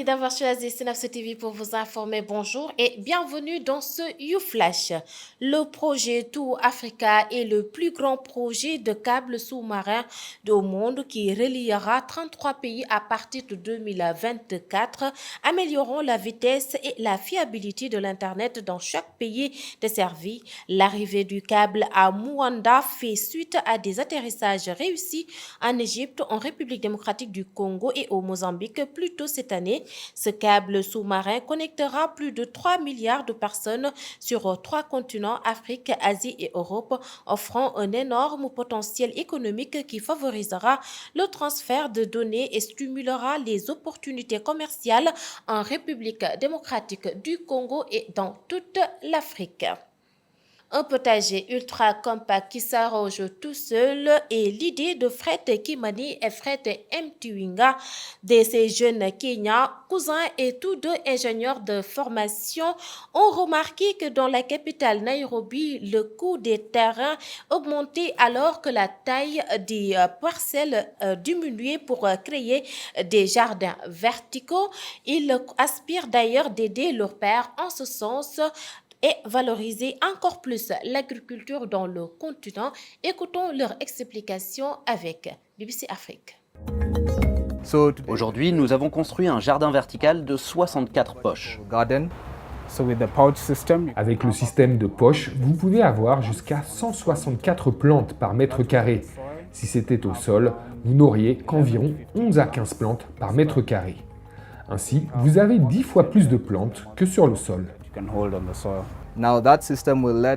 d'avoir choisi Synapse TV pour vous informer. Bonjour et bienvenue dans ce YouFlash. Le projet Tour Africa est le plus grand projet de câble sous-marin au monde qui reliera 33 pays à partir de 2024, améliorant la vitesse et la fiabilité de l'Internet dans chaque pays desservi. L'arrivée du câble à Muanda fait suite à des atterrissages réussis en Égypte, en République démocratique du Congo et au Mozambique plus tôt cette année. Ce câble sous-marin connectera plus de 3 milliards de personnes sur 3 continents, Afrique, Asie et Europe, offrant un énorme potentiel économique qui favorisera le transfert de données et stimulera les opportunités commerciales en République démocratique du Congo et dans toute l'Afrique. Un potager ultra compact qui s'arrange tout seul et l'idée de Fred Kimani et Fred Mtiwinga de ces jeunes Kenyans, cousins et tous deux ingénieurs de formation, ont remarqué que dans la capitale Nairobi, le coût des terrains augmentait alors que la taille des parcelles diminuait pour créer des jardins verticaux. Ils aspirent d'ailleurs d'aider leur père en ce sens et valoriser encore plus l'agriculture dans le continent. Écoutons leur explication avec BBC Afrique. Aujourd'hui, nous avons construit un jardin vertical de 64 poches. Avec le système de poches, vous pouvez avoir jusqu'à 164 plantes par mètre carré. Si c'était au sol, vous n'auriez qu'environ 11 à 15 plantes par mètre carré. Ainsi, vous avez 10 fois plus de plantes que sur le sol.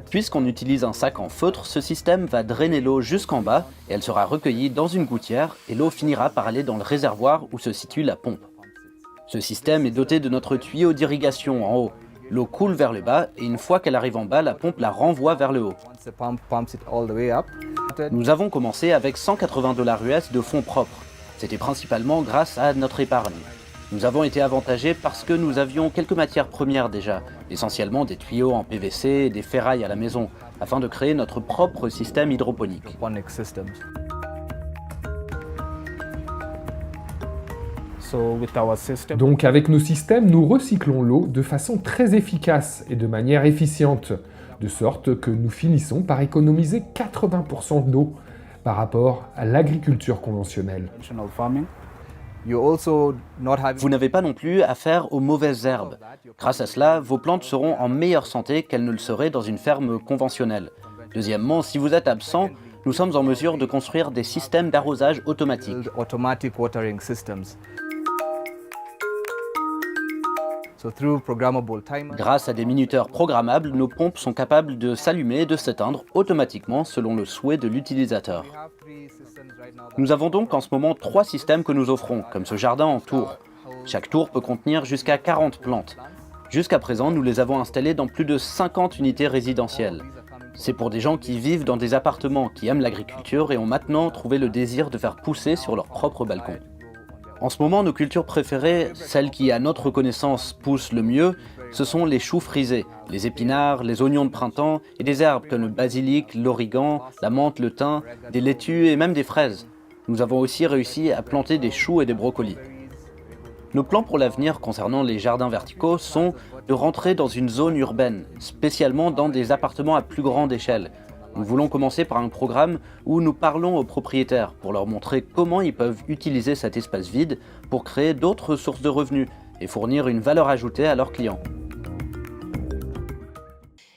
Puisqu'on utilise un sac en feutre, ce système va drainer l'eau jusqu'en bas et elle sera recueillie dans une gouttière et l'eau finira par aller dans le réservoir où se situe la pompe. Ce système est doté de notre tuyau d'irrigation en haut. L'eau coule vers le bas et une fois qu'elle arrive en bas, la pompe la renvoie vers le haut. Nous avons commencé avec $180 US de fonds propres. C'était principalement grâce à notre épargne. Nous avons été avantagés parce que nous avions quelques matières premières déjà, essentiellement des tuyaux en PVC et des ferrailles à la maison, afin de créer notre propre système hydroponique. Donc avec nos systèmes, nous recyclons l'eau de façon très efficace et de manière efficiente, de sorte que nous finissons par économiser 80% d'eau par rapport à l'agriculture conventionnelle. Vous n'avez pas non plus affaire aux mauvaises herbes. Grâce à cela, vos plantes seront en meilleure santé qu'elles ne le seraient dans une ferme conventionnelle. Deuxièmement, si vous êtes absent, nous sommes en mesure de construire des systèmes d'arrosage automatiques. Grâce à des minuteurs programmables, nos pompes sont capables de s'allumer et de s'éteindre automatiquement selon le souhait de l'utilisateur. Nous avons donc en ce moment 3 systèmes que nous offrons, comme ce jardin en tour. Chaque tour peut contenir jusqu'à 40 plantes. Jusqu'à présent, nous les avons installées dans plus de 50 unités résidentielles. C'est pour des gens qui vivent dans des appartements, qui aiment l'agriculture et ont maintenant trouvé le désir de faire pousser sur leur propre balcon. En ce moment, nos cultures préférées, celles qui, à notre connaissance, poussent le mieux, ce sont les choux frisés, les épinards, les oignons de printemps et des herbes comme le basilic, l'origan, la menthe, le thym, des laitues et même des fraises. Nous avons aussi réussi à planter des choux et des brocolis. Nos plans pour l'avenir concernant les jardins verticaux sont de rentrer dans une zone urbaine, spécialement dans des appartements à plus grande échelle. Nous voulons commencer par un programme où nous parlons aux propriétaires pour leur montrer comment ils peuvent utiliser cet espace vide pour créer d'autres sources de revenus et fournir une valeur ajoutée à leurs clients.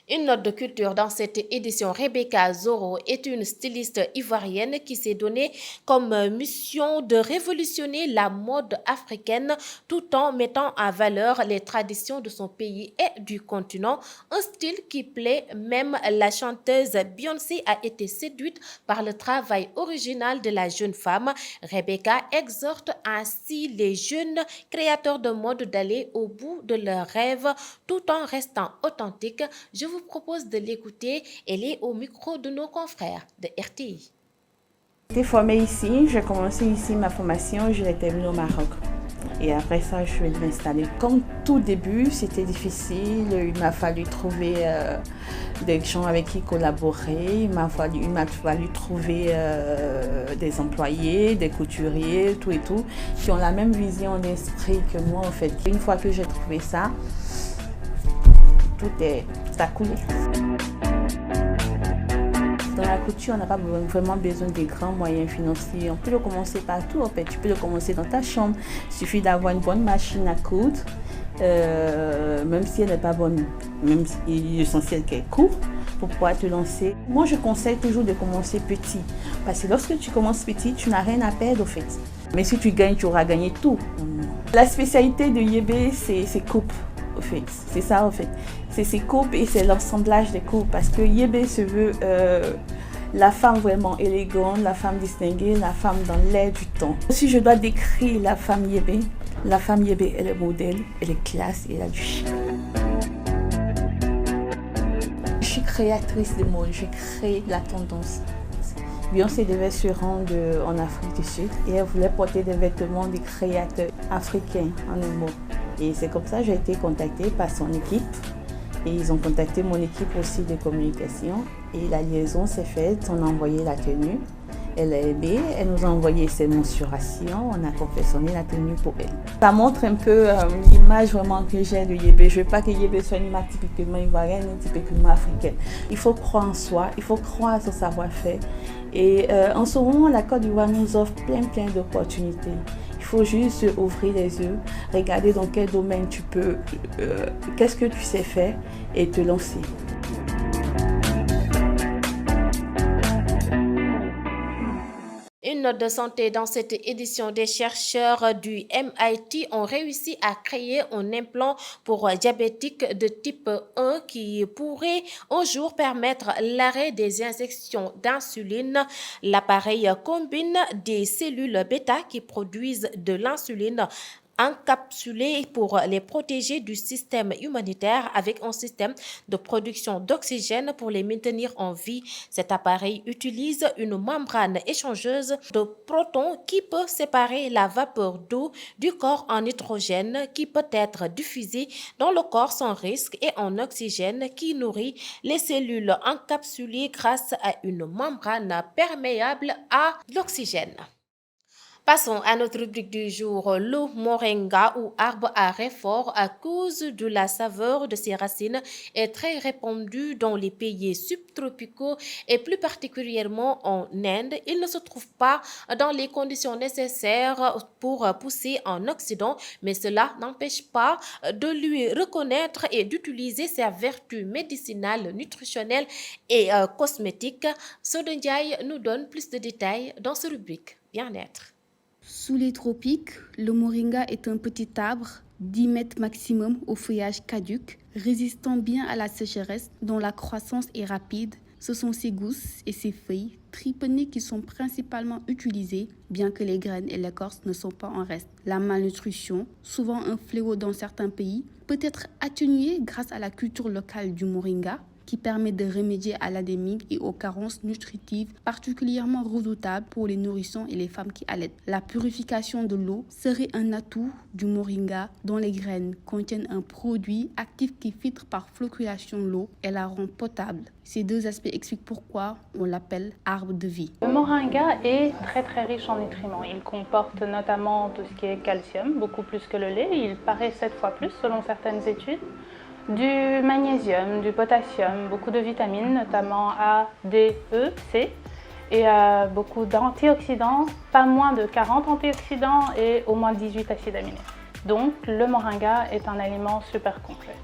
Une note de culture dans cette édition. Rebecca Zoro est une styliste ivoirienne qui s'est donnée comme mission de révolutionner la mode africaine tout en mettant en valeur les traditions de son pays et du continent. Un style qui plaît même la chanteuse Beyoncé a été séduite par le travail original de la jeune femme. Rebecca exhorte ainsi les jeunes créateurs de mode d'aller au bout de leurs rêves tout en restant authentiques. Je vous propose de l'écouter. Elle est au micro de nos confrères de RTI. J'ai été formée ici, j'ai commencé ici ma formation, je l'ai terminée au Maroc. Et après ça, je vais m'installer. Comme tout début, c'était difficile. Il m'a fallu trouver des gens avec qui collaborer. Il m'a fallu trouver des employés, des couturiers, tout et tout, qui ont la même vision d'esprit que moi, en fait. Une fois que j'ai trouvé ça, tout a coulé. Dans la couture, on n'a pas vraiment besoin des grands moyens financiers. On peut le commencer partout, en fait. Tu peux le commencer dans ta chambre. Il suffit d'avoir une bonne machine à coudre, même si elle n'est pas bonne, même si l'essentiel qu'elle court, pour pouvoir te lancer. Moi, je conseille toujours de commencer petit. Parce que lorsque tu commences petit, tu n'as rien à perdre, en fait. Mais si tu gagnes, tu auras gagné tout. La spécialité de Yébé, c'est ses coupes, en fait. C'est ça, en fait. C'est ses coupes et c'est l'assemblage des coupes. Parce que Yébé se veut la femme vraiment élégante, la femme distinguée, la femme dans l'air du temps. Si je dois décrire la femme Yébé, elle est modèle, elle est classe et elle a du chic. Je suis créatrice de mode, je crée la tendance. Beyoncé devait se rendre en Afrique du Sud et elle voulait porter des vêtements des créateurs africains en un mot. Et c'est comme ça que j'ai été contactée par son équipe. Et ils ont contacté mon équipe aussi de communication. Et la liaison s'est faite, on a envoyé la tenue. Elle a aimé, elle nous a envoyé ses mensurations, on a confectionné la tenue pour elle. Ça montre un peu l'image vraiment que j'ai de Yébé. Je ne veux pas que Yébé soit une marque typiquement ivoirienne, typiquement africaine. Il faut croire en soi, il faut croire à son savoir-faire. Et en ce moment, la Côte d'Ivoire nous offre plein d'opportunités. Il faut juste ouvrir les yeux, regarder dans quel domaine tu peux, qu'est-ce que tu sais faire et te lancer. Une note de santé dans cette édition, des chercheurs du MIT ont réussi à créer un implant pour diabétiques de type 1 qui pourrait un jour permettre l'arrêt des injections d'insuline. L'appareil combine des cellules bêta qui produisent de l'insuline encapsulés pour les protéger du système humanitaire avec un système de production d'oxygène pour les maintenir en vie. Cet appareil utilise une membrane échangeuse de protons qui peut séparer la vapeur d'eau du corps en hydrogène qui peut être diffusée dans le corps sans risque et en oxygène qui nourrit les cellules encapsulées grâce à une membrane perméable à l'oxygène. Passons à notre rubrique du jour. Le moringa ou arbre à réfort à cause de la saveur de ses racines est très répandu dans les pays subtropicaux et plus particulièrement en Inde. Il ne se trouve pas dans les conditions nécessaires pour pousser en Occident, mais cela n'empêche pas de lui reconnaître et d'utiliser ses vertus médicinales, nutritionnelles et cosmétiques. Soda Ndiaye nous donne plus de détails dans ce rubrique bien-être. Sous les tropiques, le moringa est un petit arbre, 10 mètres maximum au feuillage caduc, résistant bien à la sécheresse, dont la croissance est rapide. Ce sont ses gousses et ses feuilles tripennées qui sont principalement utilisées, bien que les graines et l'écorce ne sont pas en reste. La malnutrition, souvent un fléau dans certains pays, peut être atténuée grâce à la culture locale du moringa, qui permet de remédier à l'anémie et aux carences nutritives particulièrement redoutables pour les nourrissons et les femmes qui allaitent. La purification de l'eau serait un atout du moringa dont les graines contiennent un produit actif qui filtre par flocculation l'eau et la rend potable. Ces deux aspects expliquent pourquoi on l'appelle arbre de vie. Le moringa est très riche en nutriments. Il comporte notamment tout ce qui est calcium, beaucoup plus que le lait. Il paraît 7 fois plus selon certaines études. Du magnésium, du potassium, beaucoup de vitamines, notamment A, D, E, C, et beaucoup d'antioxydants, pas moins de 40 antioxydants et au moins 18 acides aminés. Donc le moringa est un aliment super complet.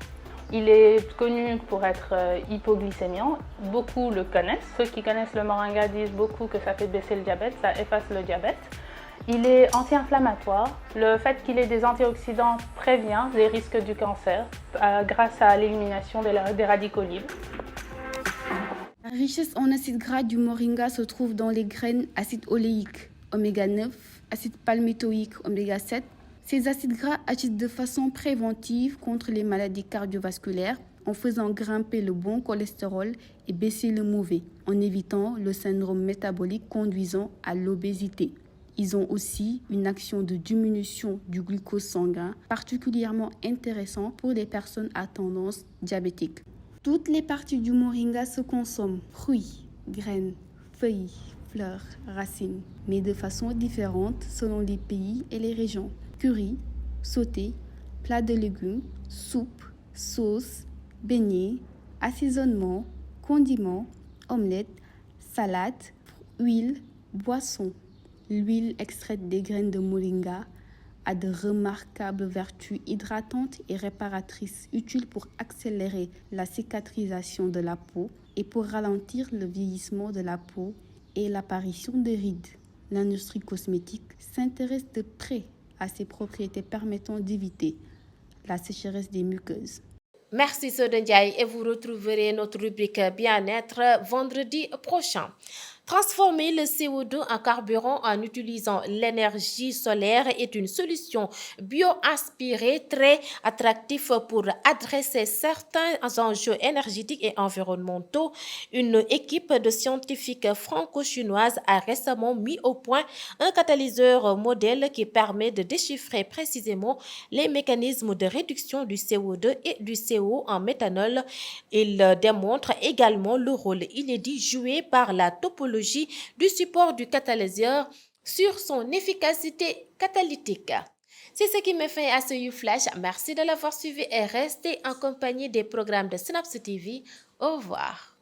Il est connu pour être hypoglycémiant, beaucoup le connaissent. Ceux qui connaissent le moringa disent beaucoup que ça fait baisser le diabète, ça efface le diabète. Il est anti-inflammatoire. Le fait qu'il ait des antioxydants prévient les risques du cancer grâce à l'élimination des radicaux libres. La richesse en acides gras du moringa se trouve dans les graines acides oléiques, oméga 9, acide palmitoïque, oméga 7. Ces acides gras agissent de façon préventive contre les maladies cardiovasculaires en faisant grimper le bon cholestérol et baisser le mauvais, en évitant le syndrome métabolique conduisant à l'obésité. Ils ont aussi une action de diminution du glucose sanguin particulièrement intéressant pour les personnes à tendance diabétique. Toutes les parties du moringa se consomment, fruits, graines, feuilles, fleurs, racines, mais de façon différente selon les pays et les régions. Curry, sauté, plat de légumes, soupe, sauce, beignets, assaisonnement, condiments, omelette, salade, huile, boisson. L'huile extraite des graines de moringa a de remarquables vertus hydratantes et réparatrices utiles pour accélérer la cicatrisation de la peau et pour ralentir le vieillissement de la peau et l'apparition de rides. L'industrie cosmétique s'intéresse de près à ces propriétés permettant d'éviter la sécheresse des muqueuses. Merci Soda Ndiaye et vous retrouverez notre rubrique bien-être vendredi prochain. Transformer le CO2 en carburant en utilisant l'énergie solaire est une solution bio-inspirée très attractive pour adresser certains enjeux énergétiques et environnementaux. Une équipe de scientifiques franco-chinoises a récemment mis au point un catalyseur modèle qui permet de déchiffrer précisément les mécanismes de réduction du CO2 et du CO en méthanol. Il démontre également le rôle inédit joué par la topologie du support du catalyseur sur son efficacité catalytique. C'est ce qui me fait à ce YouFlash. Merci de l'avoir suivi et restez en compagnie des programmes de Synapse TV. Au revoir.